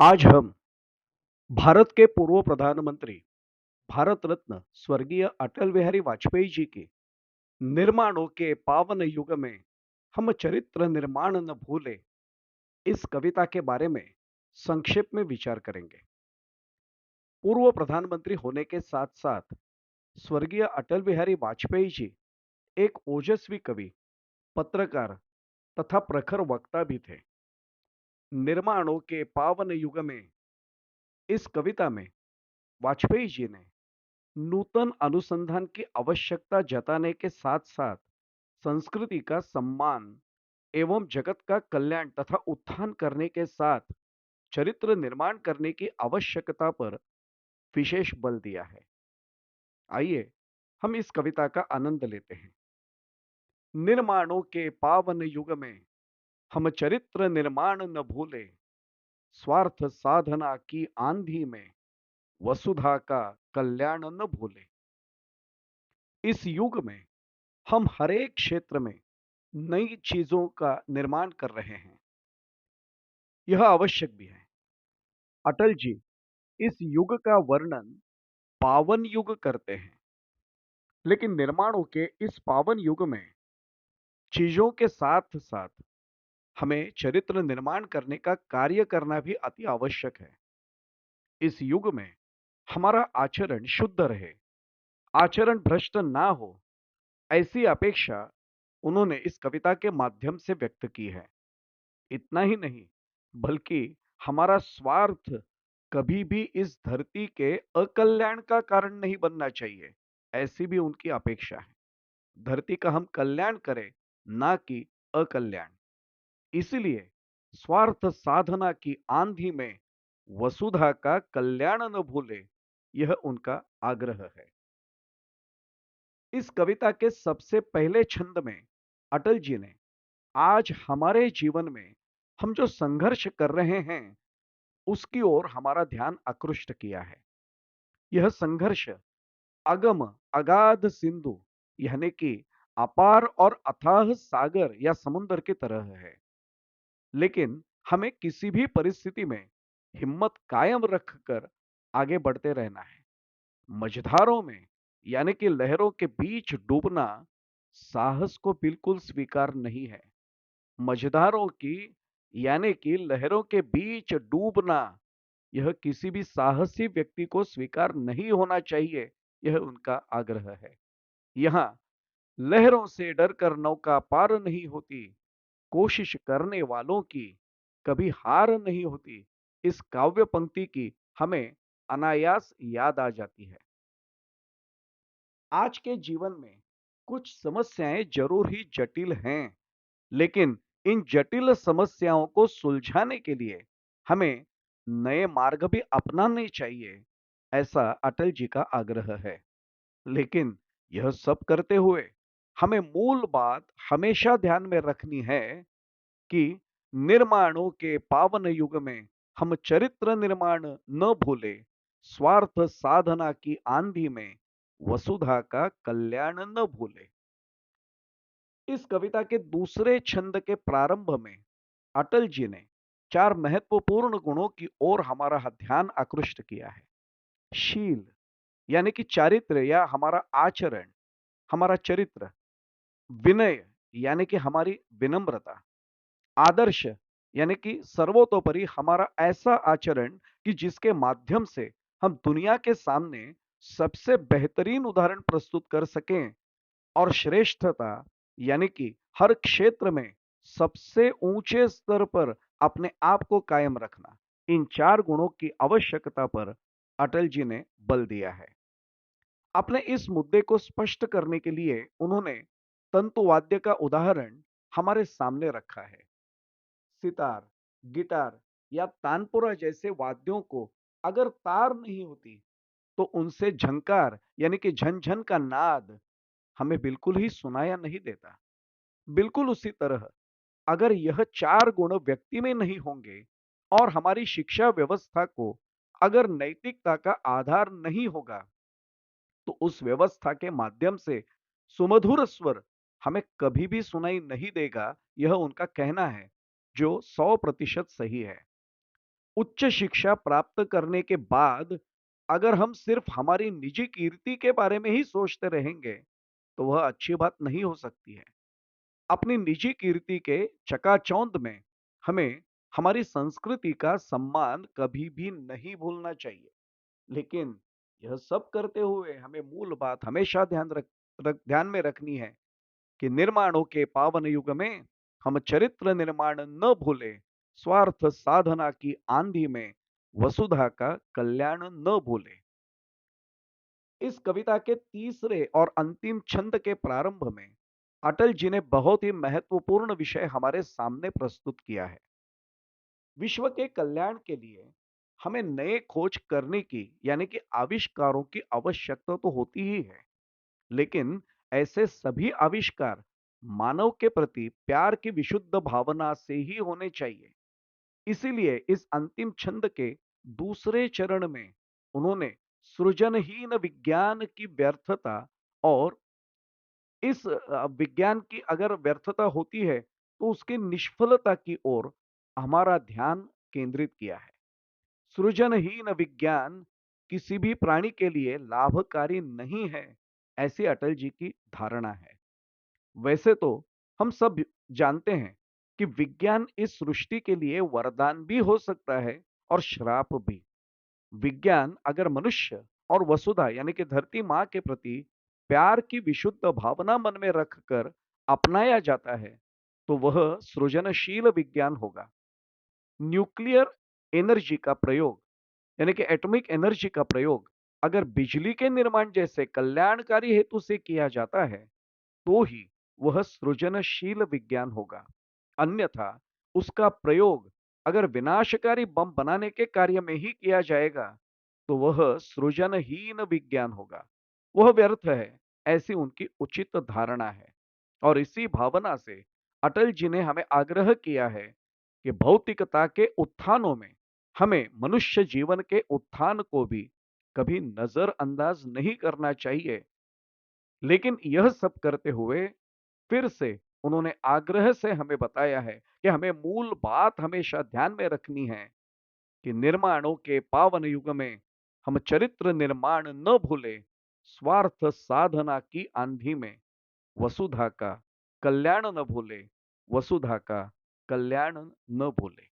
आज हम भारत के पूर्व प्रधानमंत्री भारत रत्न स्वर्गीय अटल बिहारी वाजपेयी जी की निर्माणों के पावन युग में हम चरित्र निर्माण न भूले इस कविता के बारे में संक्षेप में विचार करेंगे। पूर्व प्रधानमंत्री होने के साथ साथ स्वर्गीय अटल बिहारी वाजपेयी जी एक ओजस्वी कवि, पत्रकार तथा प्रखर वक्ता भी थे। निर्माणों के पावन युग में इस कविता में वाजपेयी जी ने नूतन अनुसंधान की आवश्यकता जताने के साथ साथ संस्कृति का सम्मान एवं जगत का कल्याण तथा उत्थान करने के साथ चरित्र निर्माण करने की आवश्यकता पर विशेष बल दिया है। आइए हम इस कविता का आनंद लेते हैं। निर्माणों के पावन युग में हम चरित्र निर्माण न भूले, स्वार्थ साधना की आंधी में वसुधा का कल्याण न भूले। इस युग में हम हरेक क्षेत्र में नई चीजों का निर्माण कर रहे हैं। यह आवश्यक भी है। अटल जी इस युग का वर्णन पावन युग करते हैं, लेकिन निर्माणों के इस पावन युग में चीजों के साथ साथ हमें चरित्र निर्माण करने का कार्य करना भी अति आवश्यक है। इस युग में हमारा आचरण शुद्ध रहे, आचरण भ्रष्ट ना हो, ऐसी अपेक्षा उन्होंने इस कविता के माध्यम से व्यक्त की है। इतना ही नहीं, बल्कि हमारा स्वार्थ कभी भी इस धरती के अकल्याण का कारण नहीं बनना चाहिए, ऐसी भी उनकी अपेक्षा है। धरती का हम कल्याण करें, ना कि अकल्याण। इसलिए स्वार्थ साधना की आंधी में वसुधा का कल्याण न भूले, यह उनका आग्रह है। इस कविता के सबसे पहले छंद में अटल जी ने आज हमारे जीवन में हम जो संघर्ष कर रहे हैं उसकी ओर हमारा ध्यान आकृष्ट किया है। यह संघर्ष अगम अगाध सिंधु यानी कि अपार और अथाह सागर या समुद्र की तरह है, लेकिन हमें किसी भी परिस्थिति में हिम्मत कायम रखकर आगे बढ़ते रहना है। मझधारों में यानी कि लहरों के बीच डूबना साहस को बिल्कुल स्वीकार नहीं है। मझधारों की यानी कि लहरों के बीच डूबना यह किसी भी साहसी व्यक्ति को स्वीकार नहीं होना चाहिए, यह उनका आग्रह है। यहाँ लहरों से डरकर नौका पार नहीं होती, कोशिश करने वालों की कभी हार नहीं होती, इस काव्य पंक्ति की हमें अनायास याद आ जाती है। आज के जीवन में कुछ समस्याएं जरूर ही जटिल हैं, लेकिन इन जटिल समस्याओं को सुलझाने के लिए हमें नए मार्ग भी अपनाने चाहिए, ऐसा अटल जी का आग्रह है। लेकिन यह सब करते हुए हमें मूल बात हमेशा ध्यान में रखनी है कि निर्माणों के पावन युग में हम चरित्र निर्माण न भूले, स्वार्थ साधना की आंधी में वसुधा का कल्याण न भूले। इस कविता के दूसरे छंद के प्रारंभ में अटल जी ने चार महत्वपूर्ण गुणों की ओर हमारा ध्यान आकृष्ट किया है। शील यानी कि चारित्र या हमारा आचरण, हमारा चरित्र। विनय यानी कि हमारी विनम्रता। आदर्श यानी कि सर्वतोपरि हमारा ऐसा आचरण कि जिसके माध्यम से हम दुनिया के सामने सबसे बेहतरीन उदाहरण प्रस्तुत कर सकें। और श्रेष्ठता यानी कि हर क्षेत्र में सबसे ऊंचे स्तर पर अपने आप को कायम रखना। इन चार गुणों की आवश्यकता पर अटल जी ने बल दिया है। अपने इस मुद्दे को स्पष्ट करने के लिए उन्होंने तंतुवाद्य का उदाहरण हमारे सामने रखा है। सितार, गिटार या तानपुरा जैसे वाद्यों को अगर तार नहीं होती तो उनसे झंकार यानी कि झनझन का नाद हमें बिल्कुल ही सुनाया नहीं देता। बिल्कुल उसी तरह अगर यह चार गुण व्यक्ति में नहीं होंगे और हमारी शिक्षा व्यवस्था को अगर नैतिकता का आधार नहीं होगा तो उस व्यवस्था के माध्यम से सुमधुर स्वर हमें कभी भी सुनाई नहीं देगा, यह उनका कहना है, जो 100% सही है। उच्च शिक्षा प्राप्त करने के बाद अगर हम सिर्फ हमारी निजी कीर्ति के बारे में ही सोचते रहेंगे, तो वह अच्छी बात नहीं हो सकती है। अपनी निजी कीर्ति के चकाचौंध में हमें हमारी संस्कृति का सम्मान कभी भी नहीं भूलना चाहिए। लेकिन यह सब करते हुए हमें मूल बात हमेशा ध्यान में रखनी है कि निर्माणों के पावन युग में हम चरित्र निर्माण न भूले, स्वार्थ साधना की आंधी में वसुधा का कल्याण न भूले। इस कविता के तीसरे और अंतिम छंद के प्रारंभ में अटल जी ने बहुत ही महत्वपूर्ण विषय हमारे सामने प्रस्तुत किया है। विश्व के कल्याण के लिए हमें नए खोज करने की यानी कि आविष्कारों की आवश्यकता तो होती ही है, लेकिन ऐसे सभी आविष्कार मानव के प्रति प्यार की विशुद्ध भावना से ही होने चाहिए। इसीलिए इस अंतिम छंद के दूसरे चरण में उन्होंने सृजनहीन विज्ञान की व्यर्थता और इस विज्ञान की अगर व्यर्थता होती है तो उसकी निष्फलता की ओर हमारा ध्यान केंद्रित किया है। सृजनहीन विज्ञान किसी भी प्राणी के लिए लाभकारी नहीं है, ऐसी अटल जी की धारणा है। वैसे तो हम सब जानते हैं कि विज्ञान इस सृष्टि के लिए वरदान भी हो सकता है और श्राप भी। विज्ञान अगर मनुष्य और वसुधा यानी कि धरती माँ के प्रति प्यार की विशुद्ध भावना मन में रखकर अपनाया जाता है, तो वह सृजनशील विज्ञान होगा। न्यूक्लियर एनर्जी का प्रयोग यानी कि एटॉमिक एनर्जी का प्रयोग अगर बिजली के निर्माण जैसे कल्याणकारी हेतु से किया जाता है, तो ही वह सृजनशील विज्ञान होगा। अन्यथा उसका प्रयोग अगर विनाशकारी बम बनाने के कार्य में ही किया जाएगा, तो वह सृजनहीन विज्ञान होगा। वह व्यर्थ है, ऐसी उनकी उचित धारणा है। और इसी भावना से अटल जी ने हमें आग्रह किया है कि भौतिकता के उत्थानों में हमें मनुष्य जीवन के उत्थान को भी कभी नजरअंदाज नहीं करना चाहिए। लेकिन यह सब करते हुए फिर से उन्होंने आग्रह से हमें बताया है कि हमें मूल बात हमेशा ध्यान में रखनी है कि निर्माणों के पावन युग में हम चरित्र निर्माण न भूले, स्वार्थ साधना की आंधी में वसुधा का कल्याण न भूले, वसुधा का कल्याण न भूले।